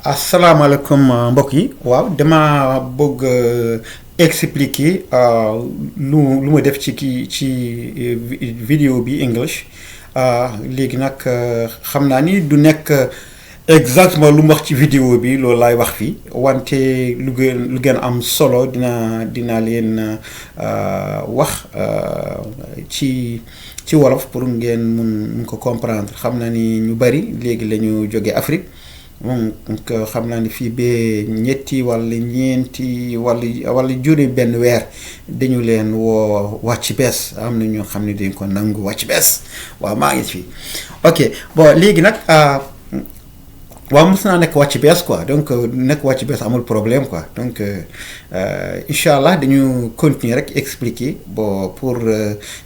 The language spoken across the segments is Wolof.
asalaamaaleykum mbokk yi waaw dama bëgg expliquer lu ma def ci vidéo bi English léegi nag xam naa ni du nekk exactement lu mu wax ci vidéo bi loolu laay wax fii wante lu gën am solo dina leen wax ci wolof pour ngeen mun ko comprendre xam naa ni ñu bari léegi la ñu jóge Afrique. Donc xam naa ni fii ba ñetti wala ñeenti wala juri benn weer dañu leen woo wàcc bees am na ñoo xam ne dañ ko nangu wàcc bees waaw maa ngi fii ok bon léegi nag waaw mos naa nekk wàcc bees quoi donc nekk wàcc bees amul problème quoi donc incha allah dañu continuer rek expliquer bon pour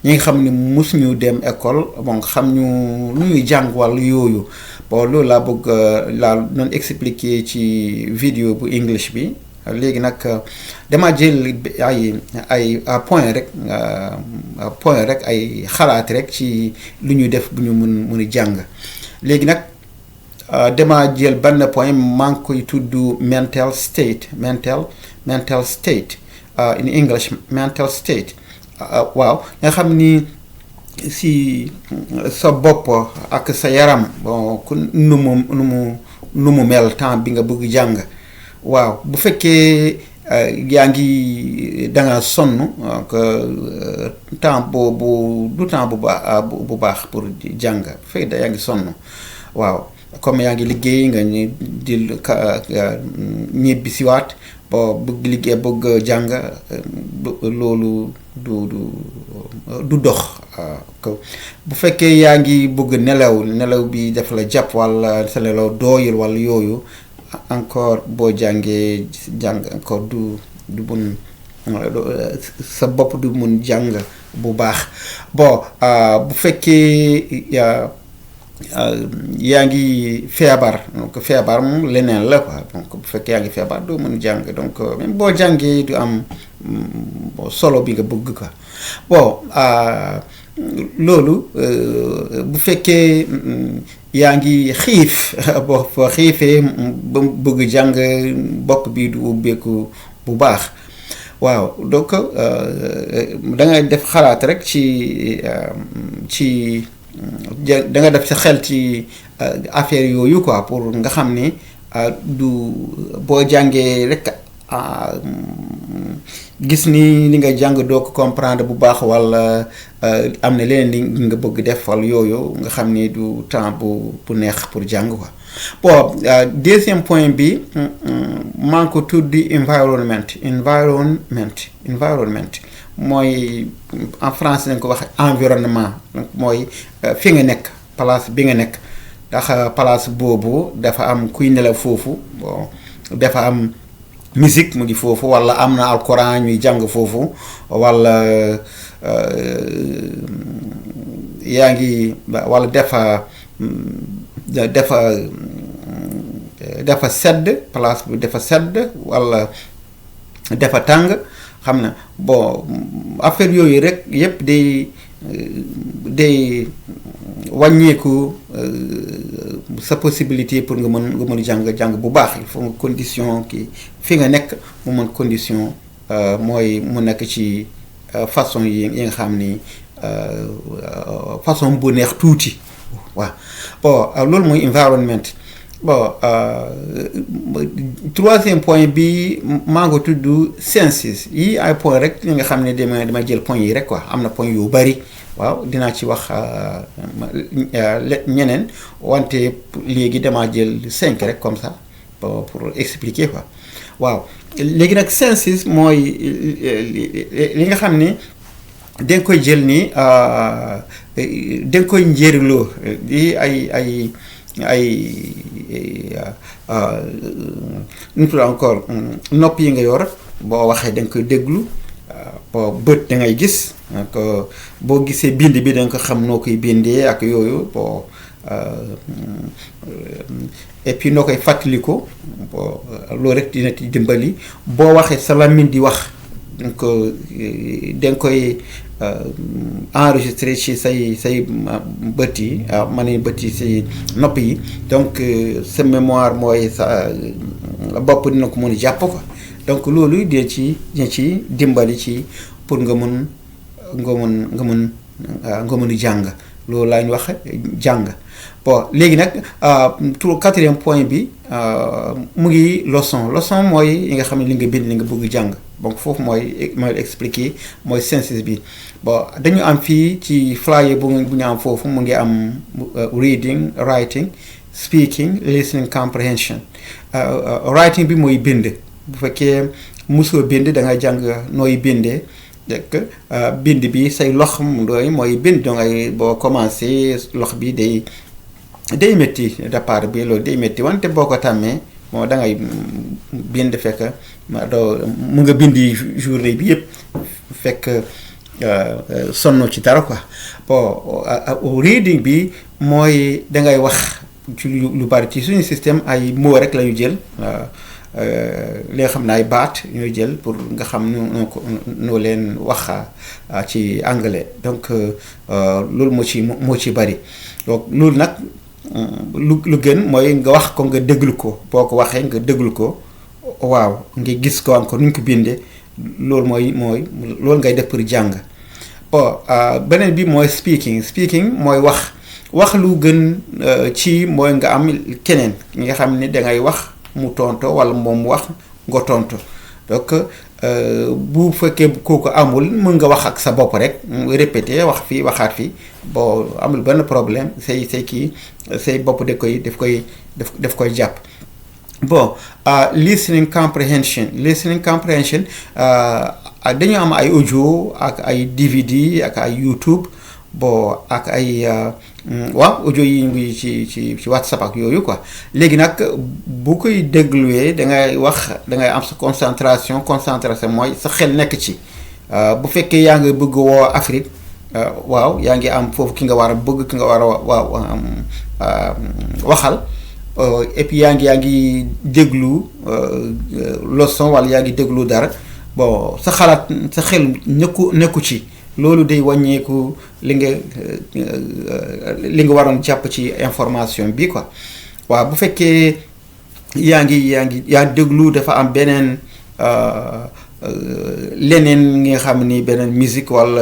ñi nga xam ne mos ñu dem école bon xam ñu lu ñuy jàng wàllu yooyu. bon loolu laa bëgg laa doon expliquer ci vidéo bu English bi léegi nag dama jël ay point rek ay xalaat rek ci lu ñu def bu ñu mun a jàng léegi nag dama jël benn point maa ngi koy tudd mental state in English mental state waaw nga xam ni si sa bopp ak sa yaram bon ku nu mu mel temps bi nga bëgg jàng waaw bu fekkee yaa ngi da nga sonn temps boobu du temps bu baax pour jàng bu fekkee yaa ngi sonn waaw comme yaa ngi liggéey nga ñu di ñibbi siwaat bon bëgg liggéey bëgg jàng loolu du dox bu fekkee yaa ngi bëgg nelaw bi def la jàpp wala sa nelaw dooyul wala yooyu encore boo jàngee jàng encore du mun sa bopp du mun jàng bu baax bon bu fekkee yaa ngi feebar donc feebar moom leneen la quoi donc bu fekkee yaa ngi feebar doo mën jàng donc même boo jàngee du am solo bi nga bëgg quoi bon loolu bu fekkee yaa ngi xiif boo xiifee ba bëgg jàng bopp bi du ubbeeku bu baax waaw donc da ngay def xalaat rek ci da nga def sa xel ci affaire yooyu quoi pour nga xam ni du boo jàngee rek gis ni li nga jàng doo ko comprendre bu baax wala am na leneen li nga bëgg def wala yooyu nga xam ni du temps bu neex pour jàng quoi bon deuxième point bi maa ngi ko tuddi environment mooy en français dañ ko wax environnement donc mooy fi nga nekk place bi nga nekk ndax place boobu dafa am kuy nelaw foofu bon dafa am musique mu ngi foofu wala am na alquran ñuy jàng foofu wala yaa ngi wala dafa sedd place bi dafa sedd wala dafa tàng xam na bon affaire yooyu rek yépp day wàññeeku sa possibilité pour nga mën jàng bu baax il faut nga condition ki fi nga nekk mu mën condition mooy mu nekk ci façon yi nga xam ni façon bu neex tuuti waaw bon loolu mooy environment bon troisième point bi maa ngi tudd senses yi ay point rek li nga xam ne dama jël point yi rek quoi am na point yu bari waaw dinaa ci wax ñeneen wante léegi damaa jël 5 rek comme ça pour expliquer quoi waaw léegi nag senses mooy li nga xam ni da nga koy jël ni da nga koy njëriñoo di ay nu tudd encore nopp yi nga yor boo waxee da nga koy déglu bon bët da ngay gis donc boo gisee bind bi da nga ko xam noo koy bindee ak yooyu bon et puis noo koy fàttaliku bon loolu rek dina ci dimbali boo waxee sa làmmiñ di wax donc da nga koy enregistré ci say bët yi ma ne bët yi si nopp yi donc sa mémoire mooy sa bopp dina ko mën a jàpp ko donc loolu dina ci dimbali ci pour nga mun a jàng loolu laa ñu wax jàng bon léegi nag pour 4e point bi mu ngi leçon mooy yi nga xam ne li nga bind li nga bëgg jàng donc foofu mooy expliquer mooy synthèse bi bon dañu am fii ci flyer bu ñu am foofu mu ngi am reading writing speaking listening comprehension writing bi mooy bind bu fekkee mosoo bind da ngay jàng nooy bindee dëkk bind bi say lox mooy bind dangay boo commencé lox bi day métti départ bi loolu day métti wante boo ko tàmmee bon da ngay bind fekk doo mu nga bindi journée bi yëpp fekk sonn ci dara quoi bon reading bi mooy da ngay wax ci lu bari ci suñu système ay mots rek la ñu jël li nga xam ne ay baat ñooy jël pour nga xam noo leen wax ci anglais donc loolu moo ci bari donc loolu nag lu gën mooy nga wax ko nga déglu ko boo ko waxee nga déglu ko waaw nga gis ko encore nu ñu ko bindee loolu mooy loolu ngay def pour jàng bon beneen bi mooy speaking mooy wax lu gën ci mooy nga am keneen nga xam ne dangay wax mu tonto wala moom mu wax nga tonto donc bu fekkee kooku amul mën nga wax ak sa bopp rek répéter wax fii waxaat fii bon amul benn problème say bopp daf koy jàpp bon listening comprehension dañu am ay audio ak ay DVD ak ay YouTube bon ak ay audio yi ngi ci WhatsApp ak yooyu quoi léegi nag bu koy dégluwee da ngay am sa concentration mooy sa xel nekk ci bu fekkee yaa ngi bëgg woo Afrique waaw yaa ngi am foofu ki nga war a bëgg ki nga war a waxal et puis yaa ngi déglu leçon wala yaa ngi déglu dara bon sa xalaat sa xel nekku ci loolu day wàññeeku li nga waroon jàpp ci information bi quoi waaw bu fekkee yaa déglu dafa am beneen leneen nga xam ni beneen musique wala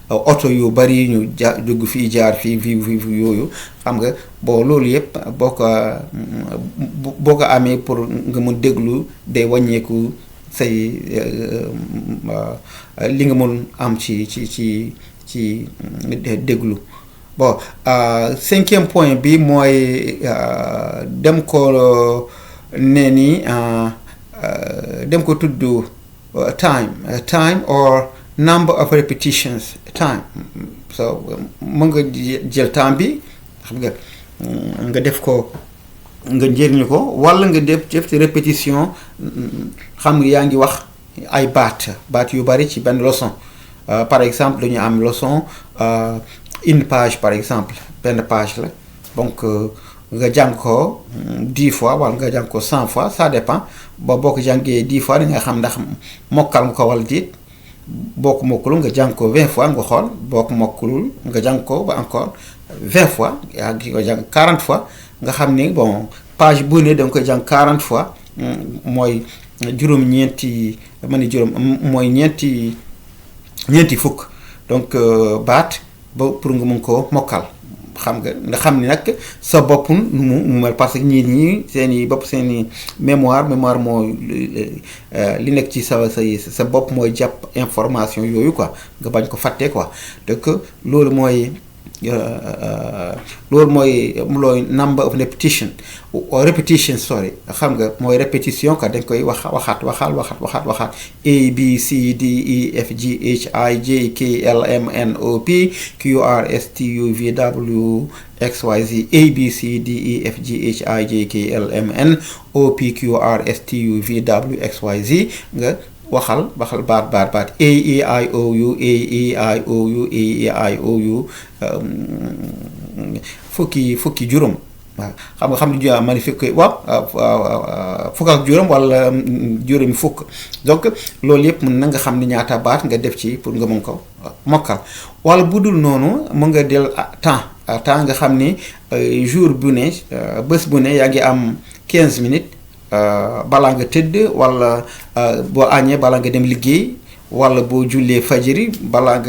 oto yu bari ñu dugg fii jaar fii yooyu xam nga bon loolu yëpp boo ko amee pour nga mun déglu day wàññeeku say li nga mën am ci déglu bon 5e point bi mooy dem ko dem ko tudd time or number of repetitions time so mën nga jël temps bi xam nga def ko nga njëriñu ko wala nga def ci répétition xam nga yaa ngi wax ay baat yu bari ci benn leçon par exemple dañu am leçon une page par exemple benn page la donc nga jàng ko 10 fois wala nga jàng ko 100 fois ça dépend boo ko jàngee 10 fois da nga xam ndax mokkal nga ko wala déet boo ko mokkulul nga jàng ko 20 fois nga xool boo ko mokkulul nga jàng ko ba encore 20 fois yaa ngi ko jàng 40 fois nga xam ni bon page bu ne da nga koy jàng 40 fois mooy juróom-ñeenti mooy ñeenti fukk donc baat ba pour nga mun koo mokkal xam nga xam ni nag sa bopp nu mu mel parce que ñii seeni bopp seeni mémoire moo li nekk ci sa bopp mooy jàpp information yooyu quoi nga bañ ko fàtte quoi donc loolu mooy looy number of repetition sorry xam nga mooy répétition ka dañ koy waxaat A B C D E F G H I J K L M N O P Q R S T U V W X Y Z A B C D E F G H I J K L M N O P Q R S T U V W X Y Z nga waxal baat A E I O U A E I O U A E I O U fukki juróom waaw xam nga man fukk waaw fukk ak juróom wala juróomi fukk donc loolu yëpp mën na nga xam ni ñaata baat nga def ci pour nga mën ko mokkal wala bu dul noonu mën nga del temps nga xam ni jour bu ne bés bu ne yaa ngi am 15 minutes balaa nga tëdd wala boo añee balaa nga dem liggéey wala boo jullee fajiri balaa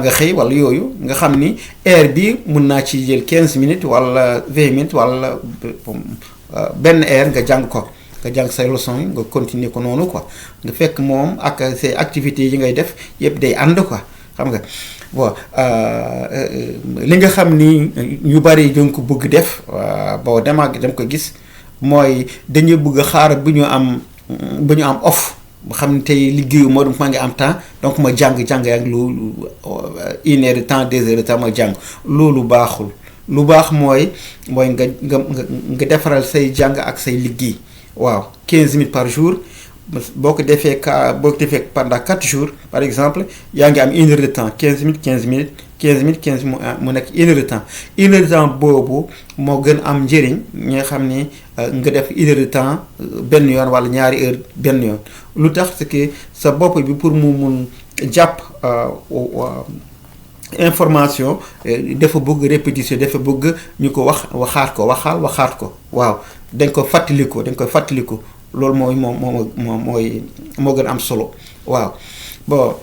nga xëy wala yooyu nga xam ni heure bi mun naa ci jël 15 minutes wala 20 minutes wala benn heure nga jàng ko nga jàng say leçon yi nga continuer ko noonu quoi nga fekk moom ak say activités yi ngay def yëpp day ànd quoi xam nga bon li nga xam ni ñu bari dañ ko bëgg def boo dem ko gis mooy dañuy bëgg a xaar bu ñu am off ba xam ne tey liggéeyu moo donc maa ngi am temps donc ma jàng ak lu 1 heure de temps 2 heures de temps ma jàng loolu baaxul lu baax mooy nga defaral say jàng ak say liggéey waaw 15 minutes par jour boo ko defee pendant 4 jours par exemple yaa ngi am 1 heure de temps 15 minutes mu nekk 1 heure de temps 1 heure de temps boobu moo gën am njëriñ ñi nga xam ni nga def 1 heure de temps benn yoon wala ñaari heure benn yoon lu tax c'est que sa bopp bi pour mu mun jàpp information dafa bëgg répétition dafa bëgg ñu ko waxaat ko waaw dañ ko fàttaliku loolu mooy moo gën am solo waaw bon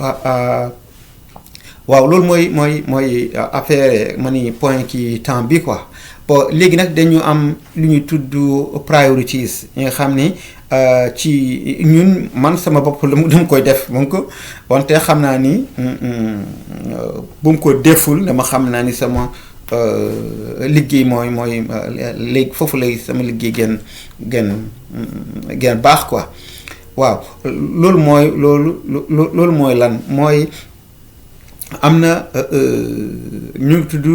waaw loolu mooy affaire point ki temps bi quoi bon léegi nag dañu am lu ñuy tudd priorities yi nga xam ni ci ñun man sama bopp dama koy def donc wante xam naa ni bu mu ko deful dama xam naa ni sama liggéey mooy léegi foofu lay sama liggéey gën baax quoi waaw loolu mooy lan mooy am na ñu tudd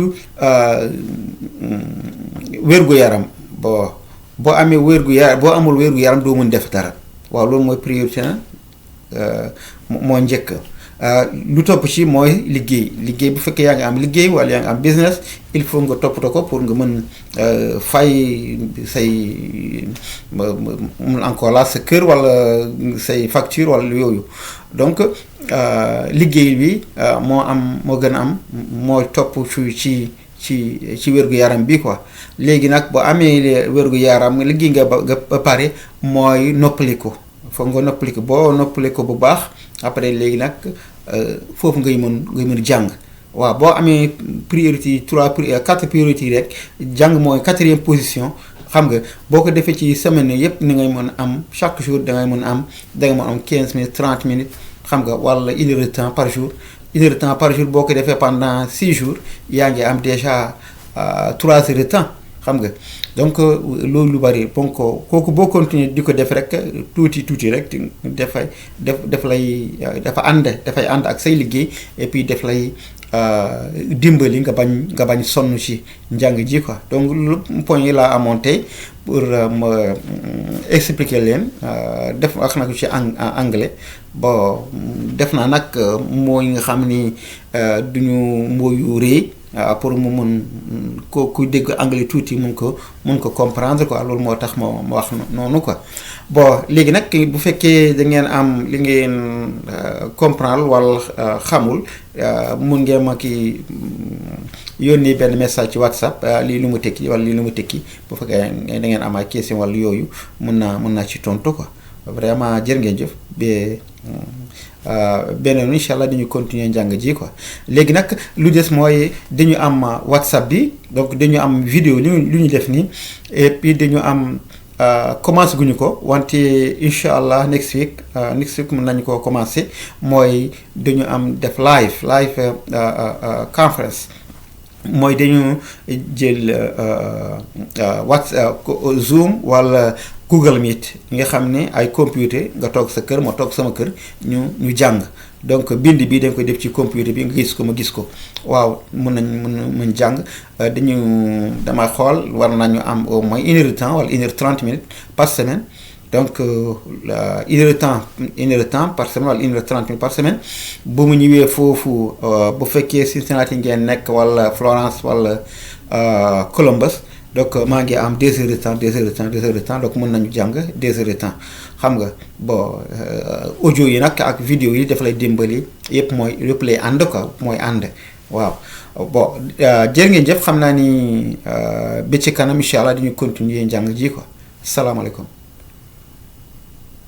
wér-gu-yaram boo amee wér-gu-yaram boo amul wér-gu-yaram doo mën def dara waaw loolu mooy priorité na moo njëkk lu topp ci mooy liggéey bu fekkee yaa ngi am liggéey wala yaa ngi am business il faut nga toppatoo ko pour nga mën fay say mun encore la sa kër wala say facture wala yooyu donc liggéey bi moo gën a am mooy topp ci wér-gu-yaram bi quoi léegi nag boo amee wér-gu-yaram liggéey nga ba pare mooy noppaliku foog nga noppaliku boo noppaliku bu baax après léegi nag foofu ngay mën jàng waaw boo amee priorité 4 priorité rek jàng mooy 4e position xam nga boo ko defee ci semaine yépp ni ngay mën am chaque jour danga mën am 15 minutes 30 minutes xam nga wala 1 heure de temps par jour 1 heure de temps par jour boo ko defee pendant 6 jours yaa ngi am déjà 3 heures de temps xam nga donc loolu lu bari bon kooku boo continuer di ko def rek tuuti rek dafay ànd ak say liggéey et puis daf lay dimbali nga bañ sonn ci njàng ji quoi donc lu point yi laa amoon tey pour ma expliquer leen def wax na ko ci anglais bon def naa nag mooy nga xam ni duñu mooyu rëy pour mu mun ku dégg anglais tuuti mun ko comprendre quoi loolu moo tax ma wax noonu quoi bon léegi nag bu fekkee da ngeen am li ngeen comprendre wala xamul mun ngeen ma ki yónni benn message ci WhatsApp lii lu mu tekki wala lii lu mu tekki bu fekkee da ngeen am ay question wala yooyu mun naa ci tontu quoi vraiment jërë ngeen jëf beneen incha allah dañu continuer njàng ji quoi léegi nag lu des mooy dañu am WhatsApp bi donc dañu am vidéo lu ñu def nii et puis dañu am commencé guñu ko wante incha allah next week mën nañu ko commencé mooy dañu am def live conference mooy dañu jël WhatsApp Zoom wala Google Meet nga xam ne ay computer nga toog sa kër ma toog sama kër ñu jàng donc bind bi dañ koy def ci computer bi nga gis ko ma gis ko waaw mën jàng dama xool war nañu am au moins 1 heure de temps wala 1 heure 30 minutes par semaine donc 1 heure de temps par semaine wala 1 heure 30 minutes par semaine bu mu ñëwee foofu bu fekkee Cincinnati ngeen nekk wala Florence wala Columbus. Donc maa ngi am 2 heures de temps 2 heures de temps 2 heures de temps donc mën nañu jàng 2 heures de temps xam nga bon audio yi nag ak vidéo yi dafa lay dimbali yëpp lay ànd quoi mooy ànd waaw. bon jërë ngeen jëf xam naa ni ba ci kanam incha allah dañu continuer njàng ji quoi salaamaaleykum.